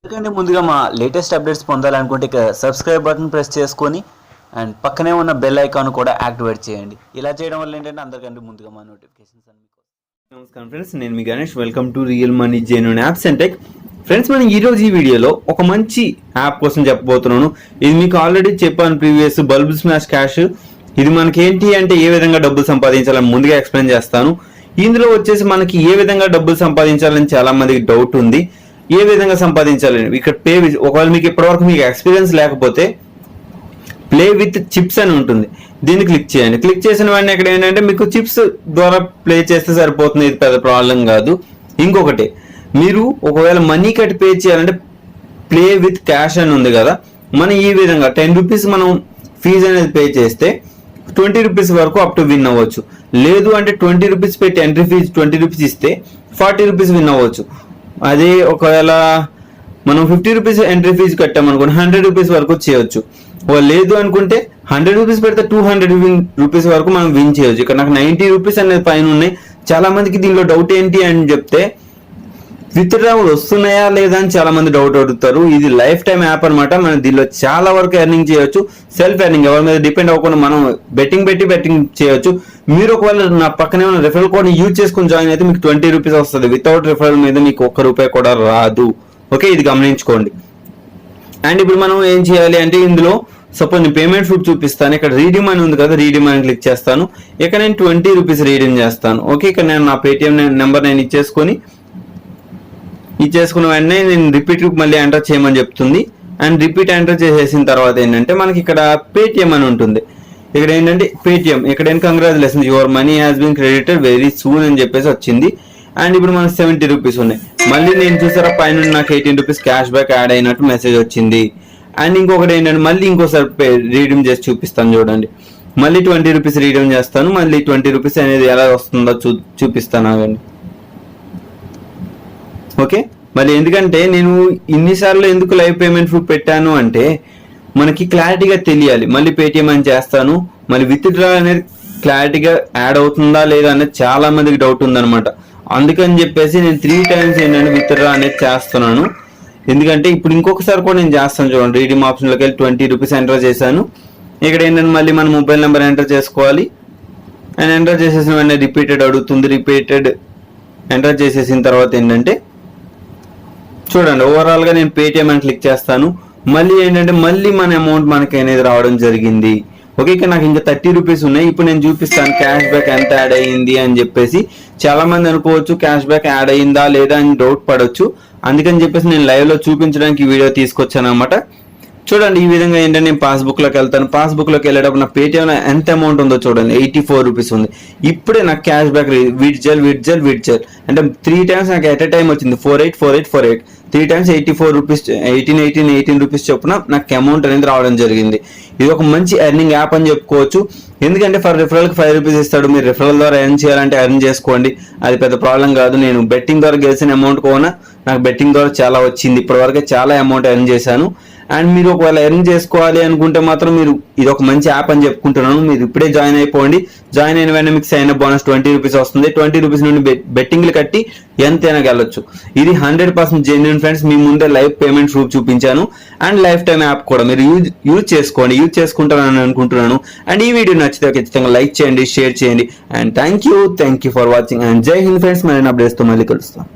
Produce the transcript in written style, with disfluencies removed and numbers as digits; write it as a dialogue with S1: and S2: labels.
S1: ఎందుకంటే ముందుగా మా లేటెస్ట్ అప్డేట్స్ పొందాలనుకుంటే ఇక సబ్స్క్రైబ్ బటన్ ప్రెస్ చేసుకొని అండ్ పక్కనే ఉన్న బెల్ ఐకాన్ కూడా యాక్టివేట్ చేయండి. ఇలా చేయడం వల్ల ఏంటంటే అందరికంటే ముందుగా మా నోటిఫికేషన్స్ అన్ని.
S2: నమస్కారం ఫ్రెండ్స్, నేను మీ Ganesh. Welcome to real money genuine apps and tech. Friends, మనం ఈరోజు ఈ వీడియోలో ఒక మంచి యాప్ కోసం చెప్పబోతున్నాను. ఇది మీకు ఆల్రెడీ చెప్పాను ప్రీవియస్, బల్బ్ స్మాష్ క్యాష్. ఇది మనకి ఏంటి అంటే ఏ విధంగా డబ్బులు సంపాదించాలని ముందుగా ఎక్స్ప్లెయిన్ చేస్తాను. ఇందులో వచ్చేసి మనకి ఏ విధంగా డబ్బులు సంపాదించాలని చాలా మందికి డౌట్ ఉంది. ఏ విధంగా సంపాదించాలని ఇక్కడ ఒకవేళ మీకు ఇప్పటివరకు మీకు ఎక్స్పీరియన్స్ లేకపోతే ప్లే విత్ చిప్స్ అని ఉంటుంది. దీన్ని క్లిక్ చేయండి. క్లిక్ చేసిన వెంటనే ఇక్కడ ఏంటంటే మీకు చిప్స్ ద్వారా ప్లే చేస్తే సరిపోతుంది. ఇది పెద్ద ప్రాబ్లం కాదు. ఇంకొకటి, మీరు ఒకవేళ మనీ కట్టి పే చేయాలంటే ప్లే విత్ క్యాష్ అని ఉంది కదా, మనం ఈ విధంగా 10 రూపీస్ మనం ఫీజు అనేది పే చేస్తే 20 రూపీస్ వరకు అప్ టు విన్ అవ్వచ్చు. లేదు అంటే 20 రూపీస్ పెట్టి ఎంట్రీ ఫీజు 20 రూపీస్ ఇస్తే 40 రూపీస్ విన్ అవ్వచ్చు. అదే ఒకవేళ మనం 50 రూపీస్ ఎంట్రీ ఫీజు కట్టామనుకోండి 100 రూపీస్ వరకు చేయొచ్చు. లేదు అనుకుంటే 100 రూపీస్ పెడితే 200 రూపీస్ వరకు మనం విన్ చేయొచ్చు. ఇక్కడ నాకు 90 రూపీస్ అనేది పైన ఉన్నాయి. చాలా మందికి దీనిలో డౌట్ ఏంటి అని చెప్తే, విత్డ్రావల్ వస్తున్నాయా లేదా అని చాలా మంది డౌట్ అడుగుతారు. ఇది లైఫ్ టైం యాప్ అనమాట. మనం దీనిలో చాలా వరకు ఎర్నింగ్ చేయొచ్చు. సెల్ఫ్ ఎర్నింగ్, ఎవరి మీద డిపెండ్ అవ్వకుండా మనం బెట్టింగ్ చేయొచ్చు. మీరు ఒకవేళ నా పక్కనే ఉన్న రిఫరల్ కోడ్ యూజ్ చేసుకుని జాయిన్ అయితే మీకు 20 రూపీస్ వస్తుంది. వితౌట్ రిఫరల్ మీద మీకు ₹1 కూడా రాదు. ఓకే, ఇది గమనించుకోండి. అండ్ ఇప్పుడు మనం ఏం చేయాలి అంటే, ఇందులో సపోజ్ నేను పేమెంట్ ప్రూఫ్ చూపిస్తాను. ఇక్కడ రీడీమ్ అని ఉంది కదా, రీడీమ్ అని క్లిక్ చేస్తాను. ఇక్కడ నేను 20 రూపీస్ రీడీమ్ చేస్తాను. ఓకే, ఇక్కడ నేను నా పేటిఎం నెంబర్ నేను ఇచ్చేసుకున్న వెంటనే నేను రిపీట్ మళ్ళీ ఎంటర్ చేయమని చెప్తుంది. అండ్ రిపీట్ ఎంటర్ చేసేసిన తర్వాత ఏంటంటే మనకి ఇక్కడ పేటిఎం అని ఉంటుంది. ఇక్కడ ఏంటంటే పేటిఎం, ఇక్కడ congratulations, your money has been credited very soon అని చెప్పేసి వచ్చింది. అండ్ ఇప్పుడు మనకు 70 రూపీస్ ఉన్నాయి. మళ్ళీ నేను చూసారా పైన నాకు 18 రూపీస్ క్యాష్ బ్యాక్ యాడ్ అయినట్టు మెసేజ్ వచ్చింది. అండ్ ఇంకొకటి ఏంటంటే మళ్ళీ ఇంకోసారి రీడీమ్ చేసి చూపిస్తాను చూడండి. మళ్ళీ 20 రూపీస్ రీడీమ్ చేస్తాను. మళ్ళీ 20 రూపీస్ అనేది ఎలా వస్తుందో చూపిస్తాను ఆగండి. ఓకే, మళ్ళీ ఎందుకంటే నేను ఇన్నిసార్లు ఎందుకు లైవ్ పేమెంట్ ప్రూఫ్ పెట్టాను అంటే మనకి క్లారిటీగా తెలియాలి. మళ్ళీ పేటిఎం అని చేస్తాను. మళ్ళీ విత్డ్రా అనేది క్లారిటీగా యాడ్ అవుతుందా లేదా అనేది చాలా మందికి డౌట్ ఉందన్నమాట. అందుకని చెప్పేసి నేను 3 టైమ్స్ ఏంటంటే విత్డ్రా అనేది చేస్తున్నాను. ఎందుకంటే ఇప్పుడు ఇంకొకసారి కూడా నేను చేస్తాను చూడండి. రీడీమ్ ఆప్షన్లోకి వెళ్ళి 20 రూపీస్ ఎంటర్ చేశాను. ఇక్కడ ఏంటంటే మళ్ళీ మన మొబైల్ నెంబర్ ఎంటర్ చేసుకోవాలి. అండ్ ఎంటర్ చేసేసిన వెంటనే రిపీటెడ్ అడుగుతుంది. రిపీటెడ్ ఎంటర్ చేసేసిన తర్వాత ఏంటంటే చూడండి, ఓవరాల్గా నేను పేటిఎం అని క్లిక్ చేస్తాను. మళ్ళీ ఏంటంటే మళ్ళీ మన అమౌంట్ మనకి అనేది రావడం జరిగింది. ఓకే, ఇక్కడ నాకు ఇంకా 30 రూపీస్ ఉన్నాయి. ఇప్పుడు నేను చూపిస్తాను క్యాష్ బ్యాక్ ఎంత యాడ్ అయ్యింది అని చెప్పేసి. చాలా మంది అనుకోవచ్చు క్యాష్ బ్యాక్ యాడ్ అయ్యిందా లేదా అని డౌట్ పడవచ్చు. అందుకని చెప్పేసి నేను లైవ్ లో చూపించడానికి ఈ వీడియో తీసుకొచ్చాను అనమాట. చూడండి, ఈ విధంగా ఏంటంటే నేను పాస్బుక్ లోకి వెళ్తాను. పాస్బుక్ లోకి వెళ్ళేటప్పుడు నా పేటిఎం ఎంత అమౌంట్ ఉందో చూడండి, 84 రూపీస్ ఉంది. ఇప్పుడే నాకు క్యాష్ బ్యాక్ విడ్జల్ అంటే 3 టైమ్స్ నాకు ఎట్ ఎ టైం వచ్చింది. 48 3 టైమ్స్ 84 రూపీస్ 18 రూపీస్ చొప్పున నాకు అమౌంట్ అనేది రావడం జరిగింది. ఇది ఒక మంచి ఎర్నింగ్ యాప్ అని చెప్పుకోవచ్చు. ఎందుకంటే ఫర్ రిఫరల్కి 5 రూపీస్ ఇస్తాడు. మీరు రిఫరల్ ద్వారా ఎర్న్ చేయాలంటే ఎర్న్ చేసుకోండి, అది పెద్ద ప్రాబ్లం కాదు. నేను బెట్టింగ్ ద్వారా గెలిచిన అమౌంట్ కూడా నాకు బెట్టింగ్ ద్వారా చాలా వచ్చింది. ఇప్పటివరకు చాలా అమౌంట్ ఎర్న్ చేశాను. అండ్ మీరు ఒకవేళ ఎర్న్ చేసుకోవాలి అనుకుంటే మాత్రం మీరు ఇది ఒక మంచి యాప్ అని చెప్పుకుంటున్నాను. మీరు ఇప్పుడే జాయిన్ అయిపోండి. జాయిన్ అయిన వెంటనే మీకు సైన్ అప్ బోనస్ 20 రూపీస్ వస్తుంది. 20 రూపీస్ నుండి బెట్టింగ్లు కట్టి ఎంతైనా గెలవచ్చు. ఇది 100% జెన్యూన్ ఫ్రెండ్స్. మీ ముందే లైవ్ పేమెంట్ ప్రూఫ్ చూపించాను. అండ్ లైఫ్ టైం యాప్ కూడా మీరు యూజ్ చేసుకుంటారని అనుకుంటున్నాను. అండ్ ఈ వీడియో నచ్చితే ఖచ్చితంగా లైక్ చేయండి, షేర్ చేయండి. And thank you for watching. And జై హింద్ ఫ్రెండ్స్. మరిన్ని అప్డేట్స్ తో మళ్ళీ కలుస్తాను.